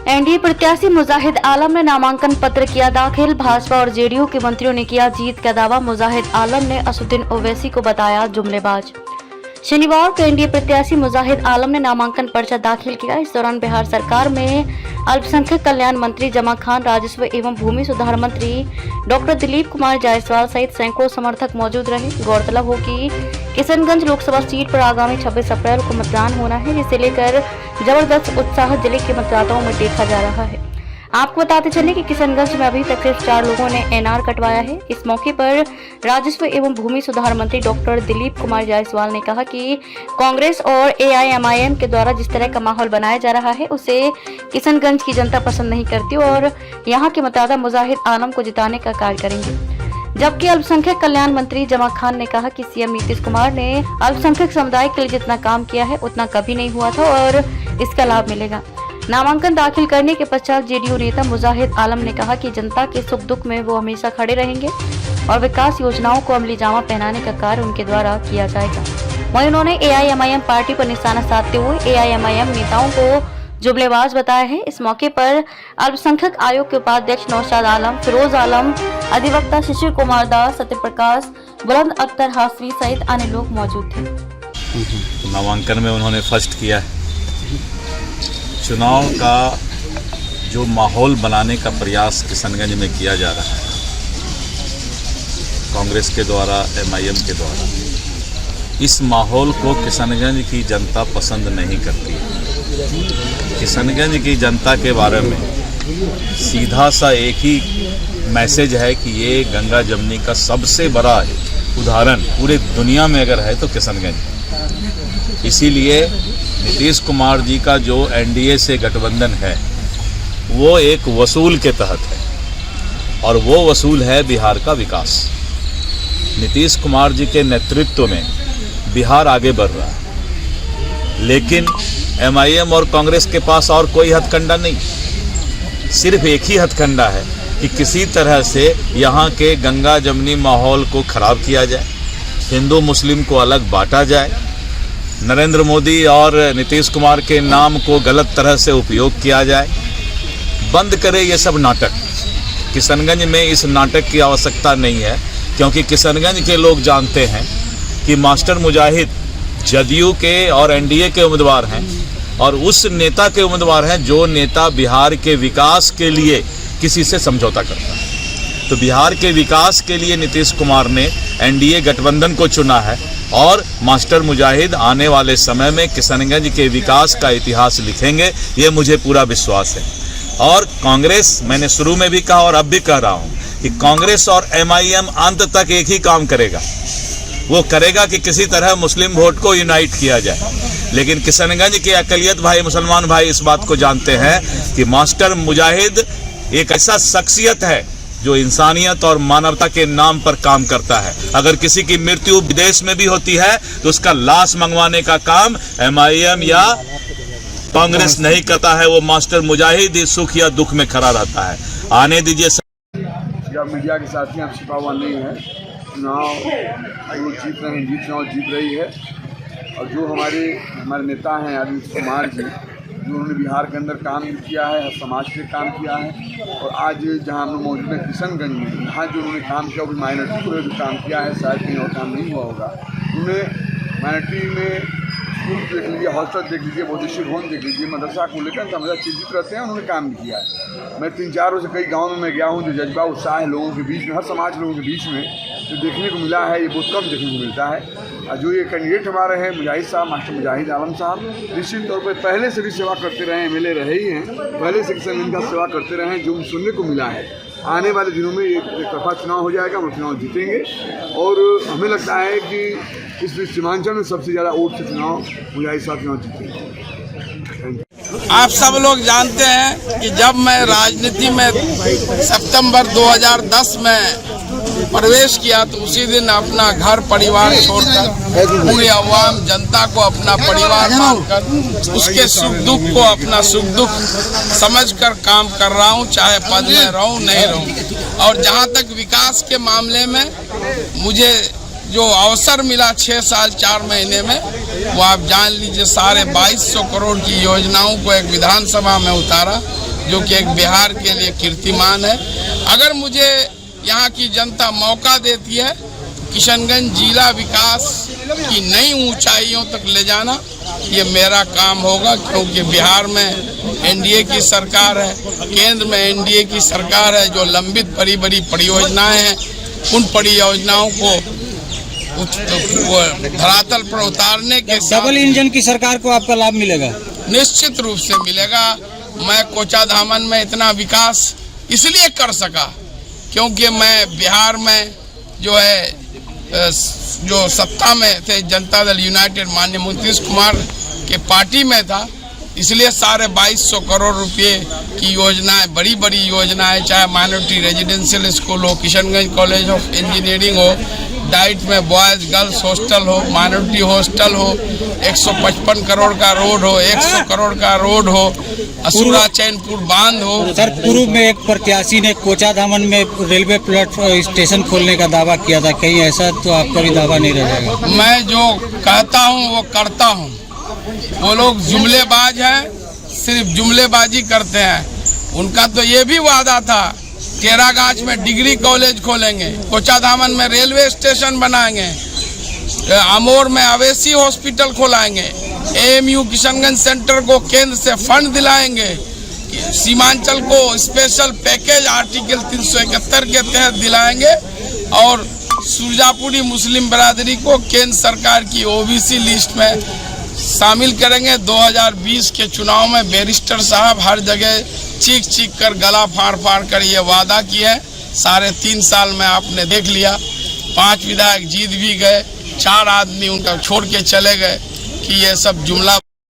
NDA प्रत्याशी मुजाहिद आलम ने नामांकन पत्र किया दाखिल। भाजपा और जेडीयू के मंत्रियों ने किया जीत का दावा। मुजाहिद आलम ने असदुद्दीन ओवैसी को बताया जुमलेबाज। शनिवार को एनडीए प्रत्याशी मुजाहिद आलम ने नामांकन पर्चा दाखिल किया। इस दौरान बिहार सरकार में अल्पसंख्यक कल्याण मंत्री जमा खान, राजस्व एवं भूमि सुधार मंत्री डॉक्टर दिलीप कुमार जायसवाल सहित सैकड़ों समर्थक मौजूद रहे। गौरतलब हो कि किशनगंज लोकसभा सीट पर आगामी 26 अप्रैल को मतदान होना है, जिसे लेकर जबरदस्त उत्साह जिले के मतदाताओं में देखा जा रहा है। आपको बताते चले कि किशनगंज में अभी तक सिर्फ 4 लोगों ने एनआर कटवाया है। इस मौके पर राजस्व एवं भूमि सुधार मंत्री डॉक्टर दिलीप कुमार जायसवाल ने कहा कि कांग्रेस और एआईएमआईएम के द्वारा जिस तरह का माहौल बनाया जा रहा है उसे किशनगंज की जनता पसंद नहीं करती और यहाँ के मतदाता मुजाहिद आलम को जिताने का कार्य करेंगे। जबकि अल्पसंख्यक कल्याण मंत्री जमा खान ने कहा कि सीएम नीतीश कुमार ने अल्पसंख्यक समुदाय के लिए जितना काम किया है उतना कभी नहीं हुआ था और इसका लाभ मिलेगा। नामांकन दाखिल करने के पश्चात जेडीयू नेता मुजाहिद आलम ने कहा कि जनता के सुख दुख में वो हमेशा खड़े रहेंगे और विकास योजनाओं को अमली जामा पहनाने का कार्य उनके द्वारा किया जाएगा। वहीं उन्होंने एआईएमआईएम पार्टी पर निशाना साधते हुए एआईएमआईएम नेताओं को जुमलेबाज बताया है। इस मौके पर अल्पसंख्यक आयोग के उपाध्यक्ष नौशाद आलम, फिरोज आलम, अधिवक्ता शिशिर कुमार दास, सत्यप्रकाश, बुलंद अख्तर हासवी सहित अन्य लोग मौजूद थे। नामांकन में उन्होंने फर्स्ट किया है। चुनाव का जो माहौल बनाने का प्रयास किशनगंज में किया जा रहा है कांग्रेस के द्वारा, एमआईएम के द्वारा, इस माहौल को किशनगंज की जनता पसंद नहीं करती है। किशनगंज की जनता के बारे में सीधा सा एक ही मैसेज है कि ये गंगा जमुनी का सबसे बड़ा उदाहरण पूरे दुनिया में अगर है तो किशनगंज है। इसीलिए नीतीश कुमार जी का जो एनडीए से गठबंधन है वो एक वसूल के तहत है और वो वसूल है बिहार का विकास। नीतीश कुमार जी के नेतृत्व में बिहार आगे बढ़ रहा है, लेकिन एमआईएम और कांग्रेस के पास और कोई हथकंडा नहीं, सिर्फ एक ही हथकंडा है कि किसी तरह से यहाँ के गंगा जमुनी माहौल को खराब किया जाए, हिंदू मुस्लिम को अलग बांटा जाए, नरेंद्र मोदी और नीतीश कुमार के नाम को गलत तरह से उपयोग किया जाए। बंद करे ये सब नाटक। किशनगंज में इस नाटक की आवश्यकता नहीं है, क्योंकि किशनगंज के लोग जानते हैं कि मास्टर मुजाहिद जदयू के और एनडीए के उम्मीदवार हैं और उस नेता के उम्मीदवार हैं जो नेता बिहार के विकास के लिए किसी से समझौता करता है। तो बिहार के विकास के लिए नीतीश कुमार ने एनडीए गठबंधन को चुना है और मास्टर मुजाहिद आने वाले समय में किशनगंज के विकास का इतिहास लिखेंगे, ये मुझे पूरा विश्वास है। और कांग्रेस, मैंने शुरू में भी कहा और अब भी कह रहा हूँ कि कांग्रेस और एमआईएम अंत तक एक ही काम करेगा, वो करेगा कि किसी तरह मुस्लिम वोट को यूनाइट किया जाए। लेकिन किशनगंज के अकलियत भाई, मुसलमान भाई इस बात को जानते हैं कि मास्टर मुजाहिद एक ऐसा शख्सियत है जो इंसानियत और मानवता के नाम पर काम करता है। अगर किसी की मृत्यु विदेश में भी होती है तो उसका लाश मंगवाने का काम एमआईएम या कांग्रेस नहीं करता है, वो मास्टर मुजाहिद सुख या दुख में खड़ा रहता है। आने दीजिए। मीडिया के साथ ही हम छिपा हुआ नहीं है। चुनाव जो जीत रहे हैं, चुनाव जीत रही है और जो हमारे नेता हैं आदित्य कुमार जी, जो उन्होंने बिहार के अंदर काम किया है, समाज के काम किया है और आज जहां हम लोग मौजूद हैं किशनगंज में, यहाँ जो उन्होंने काम किया वो माइनॉरिटी को जो काम किया है शायद कहीं और काम नहीं हुआ होगा। उन्होंने माइनॉरिटी में स्कूल देख लीजिए, हॉस्टल देख लीजिए, बौद्धिक भवन देख लीजिए, मदरसा को लेकर हमेशा चिंतित रहते हैं। उन्होंने काम भी किया है। मैं 3-4 रोज कई गाँव में मैं गया हूँ, जो जज्बा उत्साह है लोगों के बीच में, हर समाज लोगों के बीच में जो देखने को मिला है ये बहुत कम देखने को मिलता है। और जो ये कैंडिडेट हमारे हैं मुजाहिद साहब, मास्टर मुजाहिद आलम साहब, निश्चित तौर पर पहले से भी सेवा करते रहे, एमएलए रहे ही हैं, पहले से किशनगंज का सेवा करते रहे हैं। जो सुनने को मिला है आने वाले दिनों में एक तरफा चुनाव हो जाएगा, हम चुनाव जीतेंगे और हमें लगता है कि इस सीमांचल में सबसे ज़्यादा वोट से चुनाव मुजाहिद साहब चुनाव जीतेंगे। आप सब लोग जानते हैं कि जब मैं राजनीति में सितंबर 2010 में प्रवेश किया तो उसी दिन अपना घर परिवार छोड़कर पूरी आवाम जनता को अपना परिवार मानकर उसके सुख दुख को अपना सुख दुख समझकर काम कर रहा हूं, चाहे पद में रहूं नहीं रहूं। और जहां तक विकास के मामले में मुझे जो अवसर मिला 6 साल 4 महीने में, वो आप जान लीजिए 2250 करोड़ की योजनाओं को एक विधानसभा में उतारा जो कि एक बिहार के लिए कीर्तिमान है। अगर मुझे यहाँ की जनता मौका देती है तो किशनगंज जिला विकास की नई ऊंचाइयों तक ले जाना ये मेरा काम होगा, क्योंकि बिहार में एनडीए की सरकार है, केंद्र में एनडीए की सरकार है। जो लंबित बड़ी बड़ी परियोजनाएं हैं उन परियोजनाओं को धरातल पर उतारने के साथ डबल इंजन की सरकार को आपका लाभ मिलेगा? निश्चित रूप से मिलेगा। मैं कोचाधामन में इतना विकास इसलिए कर सका क्योंकि मैं बिहार में जो है जो सत्ता में थे जनता दल यूनाइटेड माननीय नीतीश कुमार के पार्टी में था, इसलिए साढ़े 2200 करोड़ रुपए की योजनाएं, बड़ी बड़ी योजनाएं, चाहे माइनॉरिटी रेजिडेंशियल स्कूल हो, किशनगंज कॉलेज ऑफ इंजीनियरिंग हो, डाइट में बॉयज गर्ल्स हॉस्टल हो, माइनॉरिटी हॉस्टल हो, 155 करोड़ का रोड हो, 100 करोड़ का रोड हो, असुरा चैनपुर बांध हो। सर, पूर्व में एक प्रत्याशी ने कोचाधामन में रेलवे प्लेटफॉर्म स्टेशन खोलने का दावा किया था, कहीं ऐसा तो आपका भी दावा नहीं रह जाएगा? मैं जो कहता हूँ वो करता हूँ। वो लोग जुमलेबाज हैं, सिर्फ जुमलेबाजी करते हैं। उनका तो ये भी वादा था, टेरागाछ में डिग्री कॉलेज खोलेंगे, कोचाधामन में रेलवे स्टेशन बनाएंगे, अमोर में अवेसी हॉस्पिटल खोलाएंगे, एएमयू किशनगंज सेंटर को केंद्र से फंड दिलाएंगे, सीमांचल को स्पेशल पैकेज आर्टिकल 371 के तहत दिलाएंगे और सुरजापुरी मुस्लिम बरादरी को केंद्र सरकार की ओबीसी लिस्ट में शामिल करेंगे। 2020 के चुनाव में बैरिस्टर साहब हर जगह चीख चीख कर गला फाड़ फाड़ कर ये वादा किए। 3.5 साल में आपने देख लिया, 5 विधायक जीत भी गए, 4 आदमी उनका छोड़ के चले गए कि ये सब जुमला